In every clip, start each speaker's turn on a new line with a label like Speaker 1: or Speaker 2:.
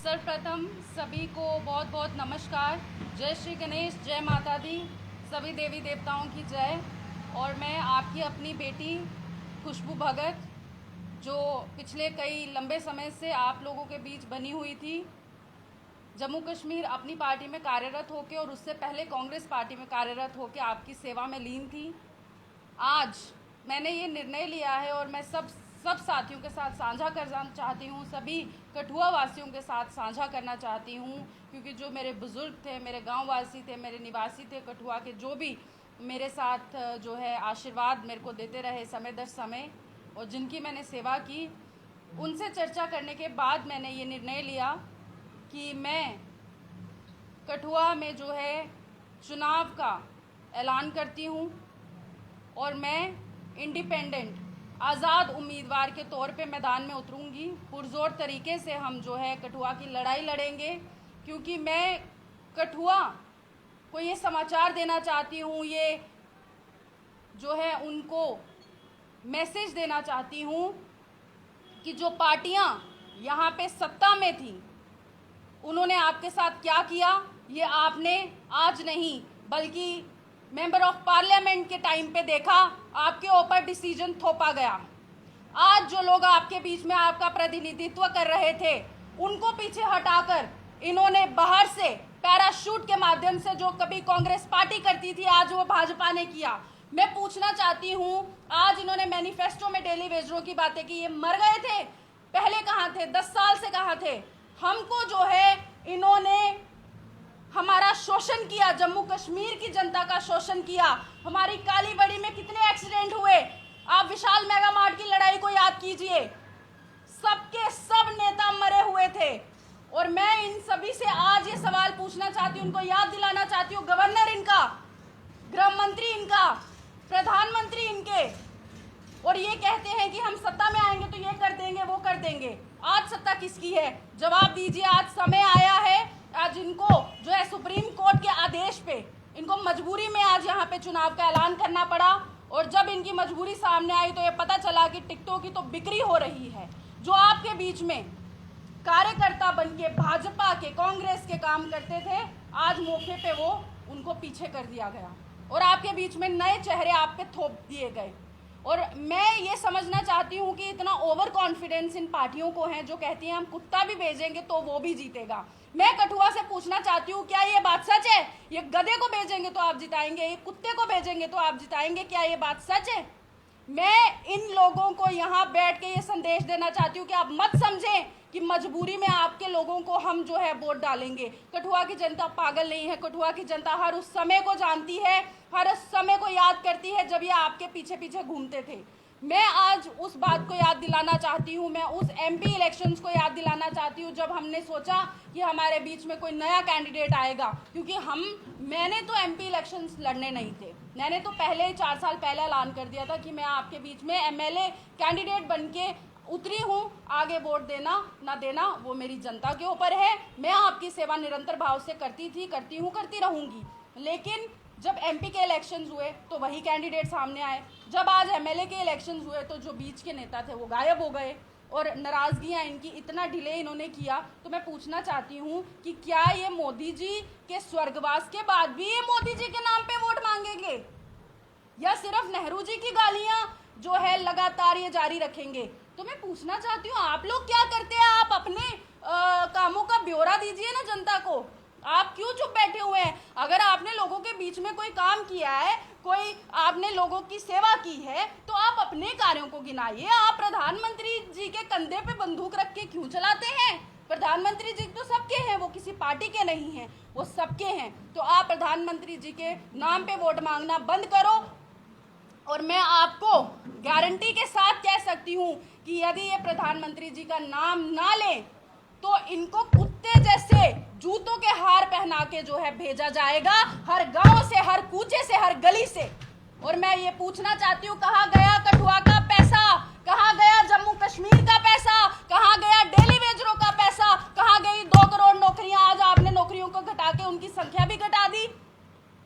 Speaker 1: सर्वप्रथम सभी को बहुत बहुत नमस्कार। जय श्री गणेश, जय माता दी, सभी देवी देवताओं की जय। और मैं आपकी अपनी बेटी खुशबू भगत, जो पिछले कई लंबे समय से आप लोगों के बीच बनी हुई थी, जम्मू कश्मीर अपनी पार्टी में कार्यरत होकर और उससे पहले कांग्रेस पार्टी में कार्यरत होकर आपकी सेवा में लीन थी। आज मैंने ये निर्णय लिया है और मैं सब साथियों के साथ साझा करना चाहती हूँ, सभी कठुआ वासियों के साथ साझा करना चाहती हूँ, क्योंकि जो मेरे बुज़ुर्ग थे, मेरे गाँव वासी थे, मेरे निवासी थे कठुआ के, जो भी मेरे साथ जो है आशीर्वाद मेरे को देते रहे समय दर समय और जिनकी मैंने सेवा की, उनसे चर्चा करने के बाद मैंने ये निर्णय लिया कि मैं कठुआ में जो है चुनाव का ऐलान करती हूँ और मैं इंडिपेंडेंट आज़ाद उम्मीदवार के तौर पे मैदान में उतरूंगी। पुरजोर तरीके से हम जो है कठुआ की लड़ाई लड़ेंगे, क्योंकि मैं कठुआ को ये समाचार देना चाहती हूँ, ये जो है उनको मैसेज देना चाहती हूँ कि जो पार्टियाँ यहाँ पे सत्ता में थी, उन्होंने आपके साथ क्या किया ये आपने आज नहीं बल्कि मेंबर ऑफ पार्लियामेंट के टाइम पे देखा। आपके ऊपर डिसीजन थोपा गया। आज जो लोग आपके बीच में आपका प्रतिनिधित्व कर रहे थे, उनको पीछे हटाकर इन्होंने बाहर से पैराशूट के माध्यम से, जो कभी कांग्रेस पार्टी करती थी, आज वो भाजपा ने किया। मैं पूछना चाहती हूँ, आज इन्होंने मैनिफेस्टो में डेली वेजरों की बातें की, ये मर गए थे? पहले कहाँ थे? 10 साल से कहाँ थे? हमको जो है इन्होंने हमारा शोषण किया, जम्मू कश्मीर की जनता का शोषण किया। हमारी काली बड़ी में कितने एक्सीडेंट हुए? आप विशाल मेगा मार्ट की लड़ाई को याद कीजिए, सबके सब नेता मरे हुए थे। और मैं इन सभी से आज ये सवाल पूछना चाहती हूँ, उनको याद दिलाना चाहती हूँ, गवर्नर इनका, गृह मंत्री इनका, प्रधानमंत्री इनके, और ये कहते हैं कि हम सत्ता में आएंगे तो ये कर देंगे, वो कर देंगे। आज सत्ता किसकी है? जवाब दीजिए। आज समय आया है, आज इनको जो है सुप्रीम कोर्ट के आदेश पे इनको मजबूरी में आज यहाँ पे चुनाव का ऐलान करना पड़ा। और जब इनकी मजबूरी सामने आई तो ये पता चला कि टिकटों की तो बिक्री हो रही है। जो आपके बीच में कार्यकर्ता बनके भाजपा के, कांग्रेस के काम करते थे, आज मौके पे वो उनको पीछे कर दिया गया और आपके बीच में नए चेहरे आप पे थोप दिए गए। और मैं ये समझना चाहती हूँ कि इतना ओवर कॉन्फिडेंस इन पार्टियों को है, जो कहती हैं हम कुत्ता भी भेजेंगे तो वो भी जीतेगा। मैं कठुआ से पूछना चाहती हूँ, क्या ये बात सच है? ये गधे को भेजेंगे तो आप जिताएंगे, ये कुत्ते को भेजेंगे तो आप जिताएंगे, क्या ये बात सच है? मैं इन लोगों को यहाँ बैठ के ये संदेश देना चाहती हूँ कि आप मत समझें कि मजबूरी में आपके लोगों को हम जो है वोट डालेंगे। कठुआ की जनता पागल नहीं है। कठुआ की जनता हर उस समय को जानती है, हर उस समय को याद करती है जब ये आपके पीछे पीछे घूमते थे। मैं आज उस बात को याद दिलाना चाहती हूँ, मैं उस एमपी इलेक्शंस को याद दिलाना चाहती हूँ जब हमने सोचा कि हमारे बीच में कोई नया कैंडिडेट आएगा, क्योंकि मैंने तो एमपी इलेक्शंस लड़ने नहीं थे। मैंने तो पहले ही 4 साल पहले ऐलान कर दिया था कि मैं आपके बीच में एमएलए कैंडिडेट बन के उतरी हूँ। आगे वोट देना ना देना वो मेरी जनता के ऊपर है। मैं आपकी सेवा निरंतर भाव से करती थी, करती हूँ, करती रहूँगी। लेकिन जब एमपी के इलेक्शंस हुए तो वही कैंडिडेट सामने आए। जब आज एमएलए के इलेक्शंस हुए तो जो बीच के नेता थे वो गायब हो गए और नाराज़गियाँ इनकी, इतना डिले इन्होंने किया। तो मैं पूछना चाहती हूँ कि क्या ये मोदी जी के स्वर्गवास के बाद भी ये मोदी जी के नाम पे वोट मांगेंगे, या सिर्फ नेहरू जी की गालियाँ जो है लगातार ये जारी रखेंगे? तो मैं पूछना चाहती हूँ, आप लोग क्या करते हैं? आप अपने कामों का ब्यौरा दीजिए ना जनता को। आप क्यों चुप बैठे हुए हैं? अगर आपने लोगों के बीच में कोई काम किया है, कोई आपने लोगों की सेवा की है, तो आप अपने कार्यों को गिनाइए। आप प्रधानमंत्री जी के कंधे पे बंदूक रख के क्यों चलाते हैं? प्रधानमंत्री जी तो सबके हैं, वो किसी पार्टी के नहीं हैं, वो सबके हैं। तो आप प्रधानमंत्री जी के नाम पे वोट मांगना बंद करो। और मैं आपको गारंटी के साथ कह सकती हूँ कि यदि ये प्रधानमंत्री जी का नाम ना लें तो इनको कुत्ते जैसे जूतों के हार पहना के जो है भेजा जाएगा, हर गांव से, हर कूचे से, हर गली से। और मैं ये पूछना चाहती हूँ, कहाँ गया कठुआ का पैसा? कहाँ गया जम्मू कश्मीर का पैसा? कहाँ गया डेली वेजरों का पैसा? कहाँ गई 2 करोड़ नौकरियां? आज आपने नौकरियों को घटा के उनकी संख्या भी घटा दी।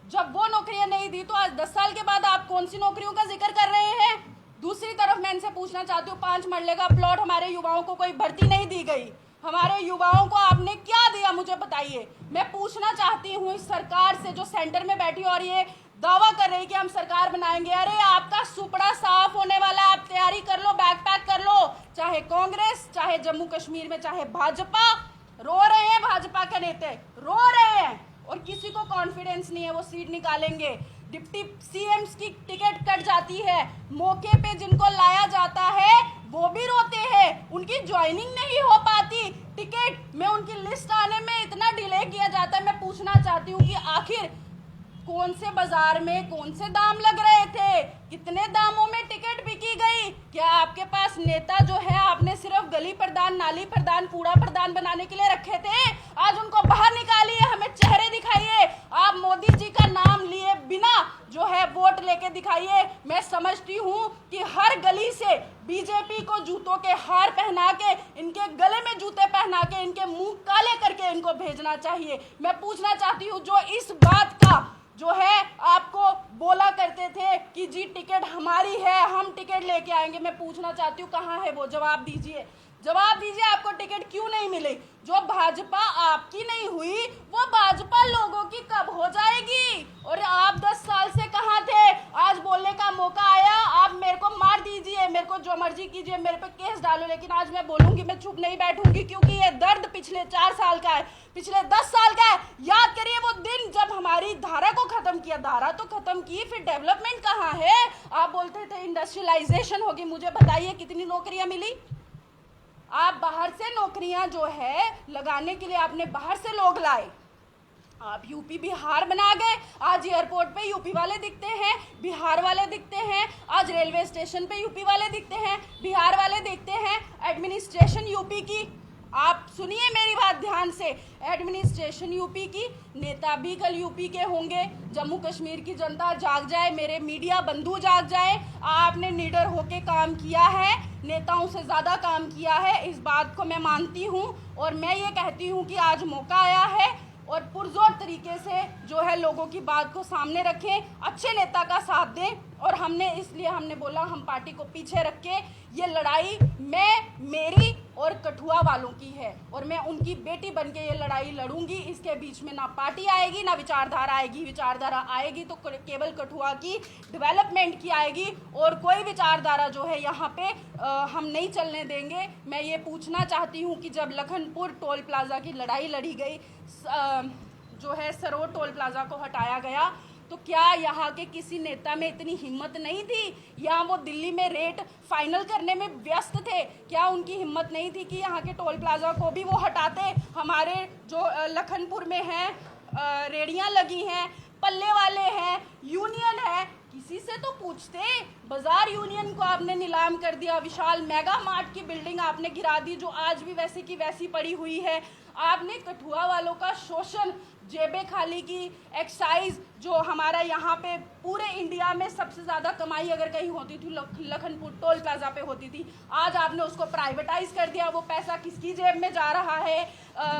Speaker 1: जब वो नौकरियां नहीं दी तो आज 10 साल के बाद आप कौन सी नौकरियों का जिक्र कर रहे हैं? दूसरी तरफ मैं इनसे पूछना चाहती हूँ, 5 मरले का प्लॉट हमारे युवाओं को कोई भर्ती नहीं दी गई। हमारे युवाओं को आपने मुझे बताइए। मैं पूछना चाहती हूँ इस सरकार से जो सेंटर में बैठी और ये दावा कर रही कि हम सरकार बनाएंगे। अरे आपका सुपड़ा साफ होने वाला, आप तैयारी कर लो, बैग पैक कर लो। चाहे कांग्रेस, चाहे जम्मू कश्मीर में चाहे भाजपा, रो रहे हैं भाजपा के नेता, रो रहे हैं और किसी को कॉन्फिडेंस नहीं है वो सीट निकालेंगे। डिप्टी सीएम्स की टिकट कट जाती है, मौके पे जिनको लाया जाता है वो भी रोते हैं, उनकी ज्वाइनिंग नहीं हो पाती, टिकट में उनकी लिस्ट आने में इतना डिले किया जाता है। मैं पूछना चाहती हूँ कि आखिर कौन से बाजार में कौन से दाम लग रहे थे, कितने दामों में टिकट बिकी गई? क्या आपके पास नेता जो है आपने सिर्फ गली प्रधान, नाली प्रधान, कूड़ा प्रधान बनाने के लिए रखे थे? आज उनको बाहर निकालिए, हमें चेहरे दिखाइए। आप मोदी जी का नाम लिए बिना जो है वोट लेके दिखाइए। मैं समझती हूँ कि हर गली से बीजेपी को जूतों के हार पहना के, इनके गले में जूते पहना के, इनके मुंह काले करके इनको भेजना चाहिए। मैं पूछना चाहती हूँ जो इस बात का जो है आपको बोला करते थे कि जी टिकट हमारी है, हम टिकट लेके आएंगे, मैं पूछना चाहती हूँ कहाँ है वो? जवाब दीजिए, जवाब दीजिए। आपको टिकट क्यों नहीं मिली? जो भाजपा आपकी नहीं हुई वो भाजपा लोगों की कब हो जाएगी? और आप 10 साल से कहाँ थे? आज बोलने का मौका आया, आप मेरे को मार दीजिए, मेरे को जो मर्जी कीजिए, मेरे पे केस डालो, लेकिन आज मैं बोलूंगी, मैं चुप नहीं बैठूंगी, क्योंकि ये दर्द पिछले 4 साल का है, पिछले 10 साल का है। याद करिए वो दिन जब हमारी धारा को खत्म किया, धारा तो खत्म की, फिर डेवलपमेंट कहाँ है? आप बोलते थे इंडस्ट्रियलाइजेशन होगी, मुझे बताइए कितनी नौकरियां मिली? आप बाहर से नौकरियां जो है लगाने के लिए आपने बाहर से लोग लाए, आप यूपी बिहार बना गए। आज एयरपोर्ट पे यूपी वाले दिखते हैं, बिहार वाले दिखते हैं, आज रेलवे स्टेशन पे यूपी वाले दिखते हैं, बिहार वाले दिखते हैं। एडमिनिस्ट्रेशन यूपी की, आप सुनिए मेरी बात ध्यान से, एडमिनिस्ट्रेशन यूपी की, नेता भी कल यूपी के होंगे। जम्मू कश्मीर की जनता जाग जाए, मेरे मीडिया बंधु जाग जाए। आपने लीडर होके काम किया है, नेताओं से ज़्यादा काम किया है, इस बात को मैं मानती हूँ। और मैं ये कहती हूँ कि आज मौका आया है और पुरजोर तरीके से जो है लोगों की बात को सामने रखें, अच्छे नेता का साथ दें। और हमने बोला हम पार्टी को पीछे रख के ये लड़ाई मेरी और कठुआ वालों की है और मैं उनकी बेटी बन के ये लड़ाई लड़ूंगी। इसके बीच में ना पार्टी आएगी ना विचारधारा आएगी। विचारधारा आएगी तो केवल कठुआ की डेवलपमेंट की आएगी और कोई विचारधारा जो है यहाँ पे हम नहीं चलने देंगे। मैं ये पूछना चाहती हूँ कि जब लखनपुर टोल प्लाजा की लड़ाई लड़ी गई, जो है सरोड टोल प्लाजा को हटाया गया, तो क्या यहाँ के किसी नेता में इतनी हिम्मत नहीं थी? या वो दिल्ली में रेट फाइनल करने में व्यस्त थे? क्या उनकी हिम्मत नहीं थी कि यहाँ के टोल प्लाजा को भी वो हटाते? हमारे जो लखनपुर में हैं रेडियाँ लगी हैं, पल्ले वाले हैं, यूनियन है, किसी से तो पूछते। बाजार यूनियन को आपने नीलाम कर दिया, विशाल मेगा मार्ट की बिल्डिंग आपने गिरा दी जो आज भी वैसे की वैसी पड़ी हुई है। आपने कठुआ वालों का शोषण, जेबें खाली की, एक्साइज जो हमारा यहाँ पे पूरे इंडिया में सबसे ज़्यादा कमाई अगर कहीं होती थी लखनपुर टोल प्लाजा पे होती थी, आज आपने उसको प्राइवेटाइज कर दिया। वो पैसा किसकी जेब में जा रहा है?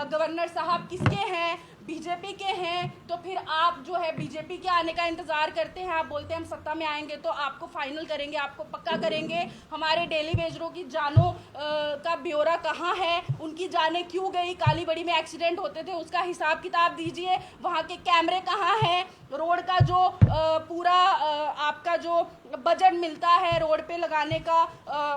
Speaker 1: गवर्नर साहब किसके हैं? बीजेपी के हैं। तो फिर आप जो है बीजेपी के आने का इंतजार करते हैं, आप बोलते हैं हम सत्ता में आएंगे तो आपको फाइनल करेंगे, आपको पक्का करेंगे। हमारे डेली वेजरों की जानों का ब्यौरा कहाँ है? उनकी जानें क्यों गई? कालीबड़ी में एक्सीडेंट होते थे, उसका हिसाब किताब दीजिए। वहाँ के कैमरे कहाँ हैं? रोड का जो पूरा आपका जो बजट मिलता है रोड पे लगाने का,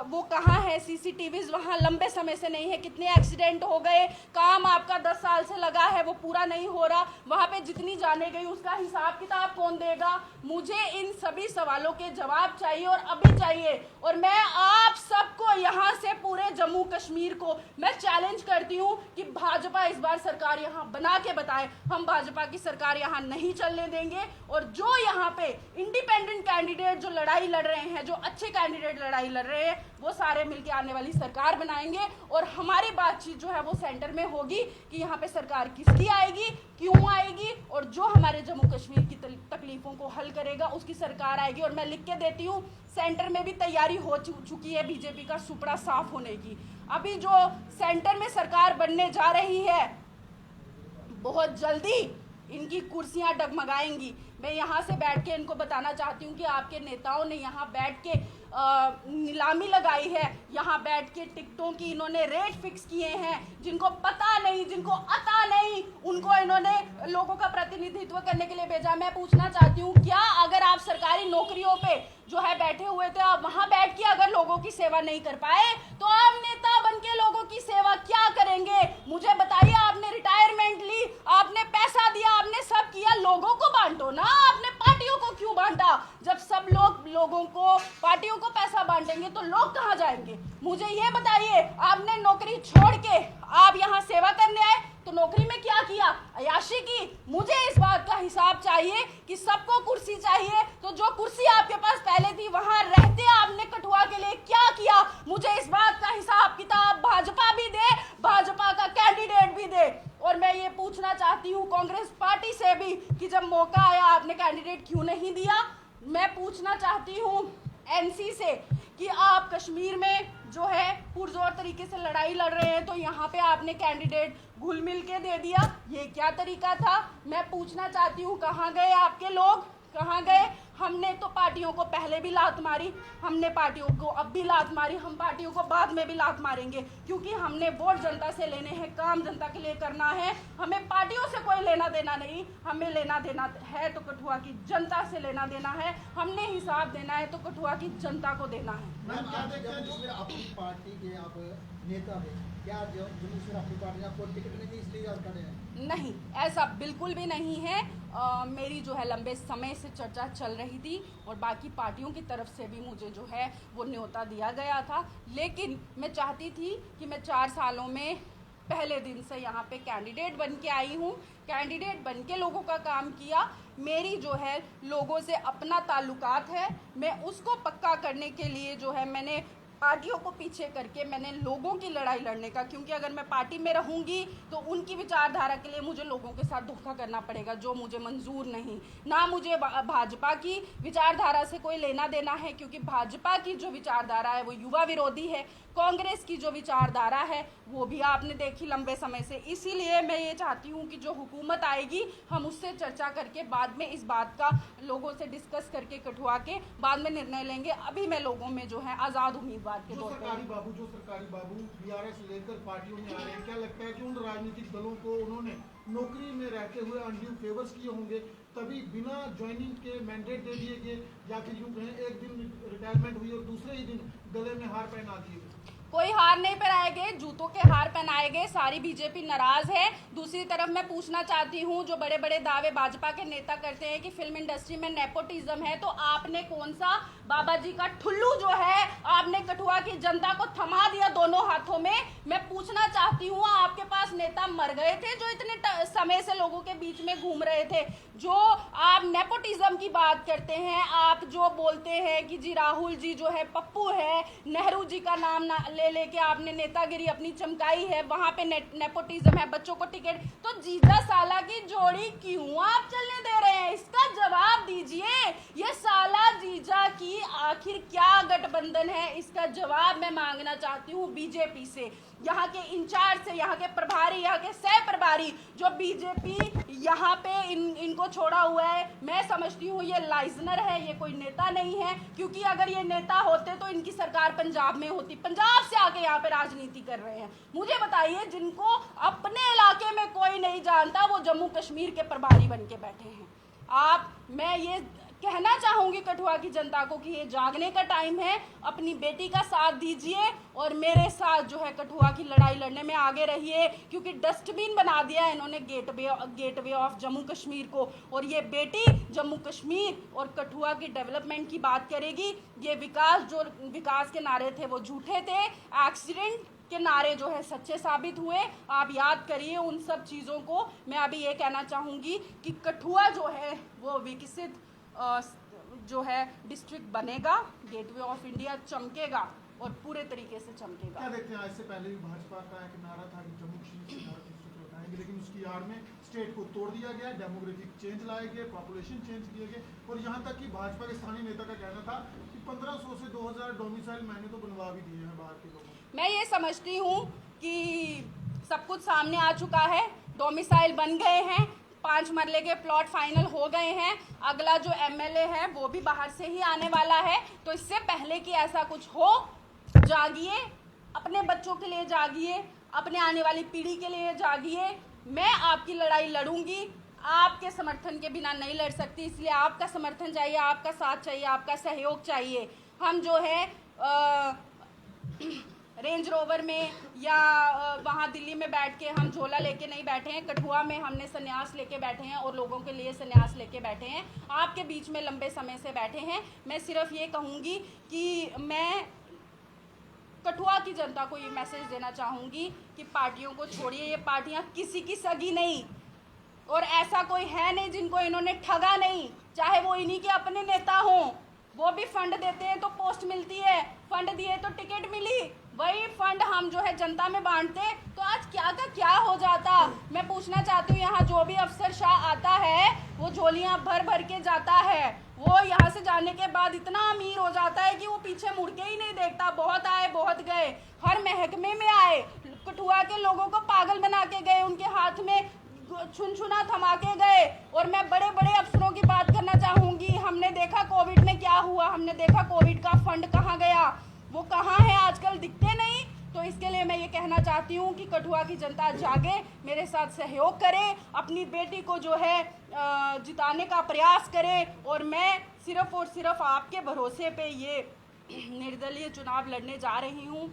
Speaker 1: वो कहाँ है? सीसीटीवीज वहाँ लंबे समय से नहीं है। कितने एक्सीडेंट हो गए? काम आपका 10 साल से लगा है वो पूरा नहीं हो रहा। वहाँ पे जितनी जाने गई उसका हिसाब किताब कौन देगा? मुझे इन सभी सवालों के जवाब चाहिए और अभी चाहिए। और मैं आप सबको यहाँ से पूरे जम्मू कश्मीर को मैं चैलेंज करती हूँ कि भाजपा इस बार सरकार यहाँ बना के बताए। हम भाजपा की सरकार यहाँ नहीं चलने देंगे। और जो यहाँ पे इंडिपेंडेंट कैंडिडेट जो लड़ाई लड़ रहे हैं, जो अच्छे कैंडिडेट लड़ाई लड़ रहे हैं, वो सारे मिलके आने वाली सरकार बनाएंगे। और हमारी बातचीत जो है वो सेंटर में होगी कि यहाँ पे सरकार किसकी आएगी, क्यों आएगी, और जो हमारे जम्मू कश्मीर की तकलीफों को हल करेगा उसकी सरकार आएगी। और मैं लिख के देती हूँ, सेंटर में भी तैयारी हो चुकी है बीजेपी का सुपड़ा साफ होने की। अभी जो सेंटर में सरकार बनने जा रही है, बहुत जल्दी इनकी कुर्सियां डगमगाएंगी। मैं यहाँ से बैठ के इनको बताना चाहती हूँ कि आपके नेताओं ने यहाँ बैठ के नीलामी लगाई है, यहाँ बैठ के टिकटों की इन्होंने रेट फिक्स किए हैं। जिनको पता नहीं, जिनको अता नहीं उनको इन्होंने लोगों का प्रतिनिधित्व करने के लिए भेजा। मैं पूछना चाहती हूँ, क्या अगर आप सरकारी नौकरियों पे जो है बैठे हुए थे, आप वहां बैठ के अगर लोगों की सेवा नहीं कर पाए तो आप नेता बन के लोगों की सेवा क्या करेंगे? मुझे बताइए, आपने रिटायरमेंट ली, आपने पैसा दिया, आपने सब किया, लोगों को बांटो ना, आपने पार्टियों को क्यों बांटा? जब सब लोगों को, पार्टियों को पैसा बांटेंगे तो लोग कहाँ जाएंगे? मुझे ये बताइए, आपने नौकरी छोड़ के आप यहाँ सेवा करने आए तो नौकरी में क्या किया? अयाशी की। मुझे इस बात का हिसाब चाहिए कि सबको कुर्सी चाहिए, तो जो कुर्सी आपके पास पहले थी वहां रहते आपने कठुआ के लिए क्या किया? मुझे इस बात का हिसाब किताब भाजपा भी दे, भाजपा का कैंडिडेट भी दे। और मैं ये पूछना चाहती हूँ कांग्रेस पार्टी से भी कि जब मौका आया आपने कैंडिडेट क्यों नहीं दिया? मैं पूछना चाहती हूँ एनसी से कि आप कश्मीर में जो है पुरजोर तरीके से लड़ाई लड़ रहे हैं, तो यहाँ पे आपने कैंडिडेट घुल मिल के दे दिया, ये क्या तरीका था? मैं पूछना चाहती हूँ, कहाँ गए आपके लोग, कहाँ गए? हमने तो पार्टियों को पहले भी लात मारी, हमने पार्टियों को अब भी लात मारी, हम पार्टियों को बाद में भी लात मारेंगे, क्योंकि हमने वोट जनता से लेने हैं, काम जनता के लिए करना है। हमें पार्टियों से कोई लेना देना नहीं, हमें लेना देना है तो कठुआ की जनता से लेना देना है। हमने हिसाब देना है तो कठुआ की जनता को देना है।
Speaker 2: मैम, क्या देखते हैं जिसमें आपकी पार्टी के आप नेता हैं, क्या जिसमें आपकी पार्टी आपको टिकट नहीं दी इसलिए आप खड़े हैं?
Speaker 1: नहीं, ऐसा बिल्कुल भी नहीं है। मेरी जो है लंबे समय से चर्चा चल रही थी और बाकी पार्टियों की तरफ से भी मुझे जो है वो न्योता दिया गया था, लेकिन मैं चाहती थी कि मैं 4 सालों में पहले दिन से यहाँ पे कैंडिडेट बन के आई हूँ, कैंडिडेट बन के लोगों का काम किया। मेरी जो है लोगों से अपना ताल्लुकात है, मैं उसको पक्का करने के लिए जो है मैंने पार्टियों को पीछे करके मैंने लोगों की लड़ाई लड़ने का, क्योंकि अगर मैं पार्टी में रहूंगी तो उनकी विचारधारा के लिए मुझे लोगों के साथ धोखा करना पड़ेगा, जो मुझे मंजूर नहीं। ना मुझे भाजपा की विचारधारा से कोई लेना देना है, क्योंकि भाजपा की जो विचारधारा है वो युवा विरोधी है, कांग्रेस की जो विचारधारा है वो भी आपने देखी लंबे समय से। इसीलिए मैं ये चाहती हूँ कि जो हुकूमत आएगी हम उससे चर्चा करके बाद में इस बात का लोगों से डिस्कस करके कठुआ के बाद में निर्णय लेंगे। अभी मैं लोगों में जो है आज़ाद उम्मीदवार के तौर पर।
Speaker 2: जो सरकारी बाबू बीआरएस लेकर पार्टियों में आ रहे हैं, क्या लगता है कि उन राजनीतिक दलों को उन्होंने नौकरी में रहते हुए अनड्यू फेवर्स किए होंगे, तभी बिना ज्वाइनिंग के मैंडेट दे दिए गए, या फिर यूँ कहें एक दिन रिटायरमेंट हुई और दूसरे ही दिन गले में हार पहना दिए गए?
Speaker 1: कोई हार नहीं पहनाए गए, जूतों के हार पहनाए गए। सारी बीजेपी नाराज है। दूसरी तरफ मैं पूछना चाहती हूँ, जो बड़े बड़े दावे भाजपा के नेता करते हैं कि फिल्म इंडस्ट्री में नेपोटिज्म है, तो आपने कौन सा बाबा जी का ठुल्लू जो है आपने कठुआ की जनता को थमा दिया दोनों हाथों में? मैं पूछना चाहती हूँ, आपके पास नेता मर गए थे जो इतने समय से लोगों के बीच में घूम रहे थे? जो आप नेपोटिज्म की बात करते हैं, आप जो बोलते हैं कि जी राहुल जी जो है पप्पू है, नेहरू जी का नाम लेके आपने नेतागिरी अपनी चमकाई है, वहां पे नेपोटिज्म है, बच्चों को टिकट, तो जीजा साला की जोड़ी क्यों आप चलने दे रहे हैं? इसका जवाब दीजिए। ये साला जीजा की आखिर क्या गठबंधन है, इसका जवाब मैं मांगना चाहती हूँ बीजेपी से, यहाँ के इंचार्ज से, यहाँ के प्रभारी, यहाँ के सह प्रभारी जो बीजेपी यहाँ पे इनको छोड़ा हुआ है। मैं समझती हूँ ये लाइजनर है, ये कोई नेता नहीं है, क्योंकि अगर ये नेता होते तो इनकी सरकार पंजाब में होती। पंजाब से आके यहाँ पे राजनीति कर रहे हैं। मुझे बताइए, जिनको अपने इलाके में कोई नहीं जानता वो जम्मू कश्मीर के प्रभारी बन के बैठे हैं आप। मैं ये कहना चाहूंगी कठुआ की जनता को कि ये जागने का टाइम है, अपनी बेटी का साथ दीजिए और मेरे साथ जो है कठुआ की लड़ाई लड़ने में आगे रहिए, क्योंकि डस्टबिन बना दिया है इन्होंने गेटवे ऑफ जम्मू कश्मीर को, और ये बेटी जम्मू कश्मीर और कठुआ की डेवलपमेंट की बात करेगी। ये विकास के नारे थे वो झूठे थे, एक्सीडेंट के नारे जो है सच्चे साबित हुए। आप याद करिए उन सब चीज़ों को। मैं अभी ये कहना चाहूँगी कि कठुआ जो है वो विकसित जो है डिस्ट्रिक्ट बनेगा, गेटवे ऑफ इंडिया चमकेगा और पूरे तरीके से चमकेगा।
Speaker 2: क्या देखते हैं, इससे पहले भी भाजपा का एक नारा था कि जम्मू कश्मीर से उठाएंगे, लेकिन उसकी आड़ में स्टेट को तोड़ दिया गया, डेमोग्राफिक चेंज लाए गए, पॉपुलेशन चेंज किए गए, और यहाँ तक कि भाजपा के स्थानीय नेता का कहना था कि 1500 से 2000 डोमिसाइल मैंने तो बनवा भी दिए हैं बाहर के लोगों को।
Speaker 1: मैं ये समझती हूँ कि सब कुछ सामने आ चुका है, डोमिसाइल बन गए हैं, 5 मरले के प्लॉट फाइनल हो गए हैं। अगला जो एमएलए है वो भी बाहर से ही आने वाला है। तो इससे पहले कि ऐसा कुछ हो, जागिए, अपने बच्चों के लिए जागिए, अपने आने वाली पीढ़ी के लिए जागिए। मैं आपकी लड़ाई लड़ूंगी, आपके समर्थन के बिना नहीं लड़ सकती, इसलिए आपका समर्थन चाहिए, आपका साथ चाहिए, आपका सहयोग चाहिए। हम जो है रेंज रोवर में या वहाँ दिल्ली में बैठ के हम झोला लेके नहीं बैठे हैं। कठुआ में हमने संन्यास लेके बैठे हैं और लोगों के लिए संन्यास लेके बैठे हैं। आपके बीच में लंबे समय से बैठे हैं। मैं सिर्फ ये कहूँगी कि मैं कठुआ की जनता को ये मैसेज देना चाहूँगी कि पार्टियों को छोड़िए। ये पार्टियाँ किसी की सगी नहीं, और ऐसा कोई है नहीं जिनको इन्होंने ठगा नहीं। चाहे वो इन्हीं के अपने नेता हों, वो भी फंड देते हैं तो पोस्ट मिलती है, फंड दिए तो टिकट मिली। वही फंड हम जो है जनता में बांटते तो आज क्या का क्या हो जाता। मैं पूछना चाहती हूँ, यहाँ जो भी अफसरशाह आता है वो झोलियाँ भर भर के जाता है। वो यहाँ से जाने के बाद इतना अमीर हो जाता है कि वो पीछे मुड़ के ही नहीं देखता। बहुत आए बहुत गए, हर महकमे में आए, कठुआ के लोगों को पागल बना के गए, उनके हाथ में छुनछुना थमा के गए। और मैं बड़े बड़े अफसरों की बात करना चाहूँगी। हमने देखा कोविड में क्या हुआ, हमने देखा कोविड का फंड कहाँ गया, वो कहाँ है आजकल, दिखते नहीं। तो इसके लिए मैं ये कहना चाहती हूँ कि कठुआ की जनता जागे, मेरे साथ सहयोग करे, अपनी बेटी को जो है जिताने का प्रयास करे। और मैं सिर्फ और सिर्फ आपके भरोसे पे ये निर्दलीय चुनाव लड़ने जा रही हूँ,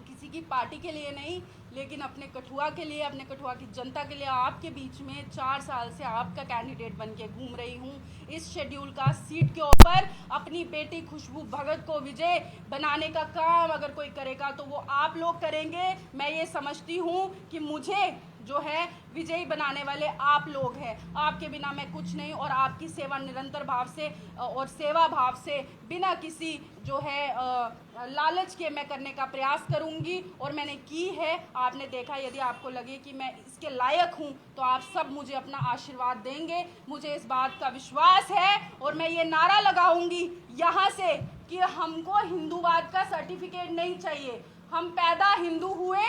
Speaker 1: किसी की पार्टी के लिए नहीं, लेकिन अपने कठुआ के लिए, अपने कठुआ की जनता के लिए। आपके बीच में 4 साल से आपका कैंडिडेट बन के घूम रही हूँ। इस शेड्यूल कास्ट सीट के ऊपर अपनी बेटी खुशबू भगत को विजय बनाने का काम अगर कोई करेगा तो वो आप लोग करेंगे। मैं ये समझती हूँ कि मुझे जो है विजयी बनाने वाले आप लोग हैं। आपके बिना मैं कुछ नहीं, और आपकी सेवा निरंतर भाव से और सेवा भाव से बिना किसी जो है लालच के मैं करने का प्रयास करूंगी, और मैंने की है। आपने देखा, यदि आपको लगे कि मैं इसके लायक हूं तो आप सब मुझे अपना आशीर्वाद देंगे। मुझे इस बात का विश्वास है, और मैं ये नारा लगाऊंगी यहाँ से कि हमको हिंदूवाद का सर्टिफिकेट नहीं चाहिए। हम पैदा हिंदू हुए,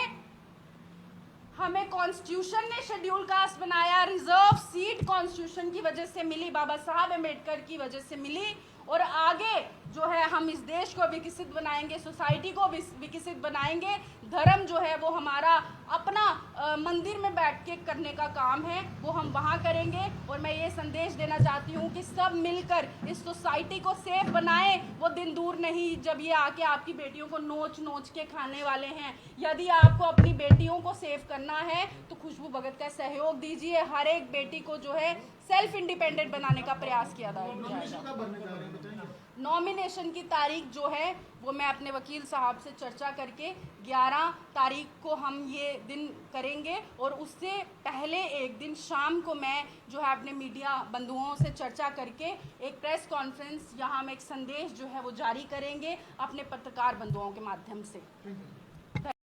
Speaker 1: हमें कॉन्स्टिट्यूशन ने शेड्यूल कास्ट बनाया, रिजर्व सीट कॉन्स्टिट्यूशन की वजह से मिली, बाबा साहब अम्बेडकर की वजह से मिली। और आगे जो है हम इस देश को विकसित बनाएंगे, सोसाइटी को विकसित बनाएंगे। धर्म जो है वो हमारा अपना मंदिर में बैठ के करने का काम है, वो हम वहाँ करेंगे। और मैं ये संदेश देना चाहती हूँ कि सब मिलकर इस सोसाइटी को सेफ बनाएं। वो दिन दूर नहीं जब ये आके आपकी बेटियों को नोच नोच के खाने वाले हैं। यदि आपको अपनी बेटियों को सेफ करना है तो खुशबू भगत का सहयोग दीजिए। हर एक बेटी को जो है सेल्फ इंडिपेंडेंट बनाने का प्रयास किया जाएगा। नॉमिनेशन की तारीख जो है वो मैं अपने वकील साहब से चर्चा करके 11 तारीख को हम ये दिन करेंगे, और उससे पहले एक दिन शाम को मैं जो है अपने मीडिया बंधुओं से चर्चा करके एक प्रेस कॉन्फ्रेंस, यहाँ हम एक संदेश जो है वो जारी करेंगे अपने पत्रकार बंधुओं के माध्यम से।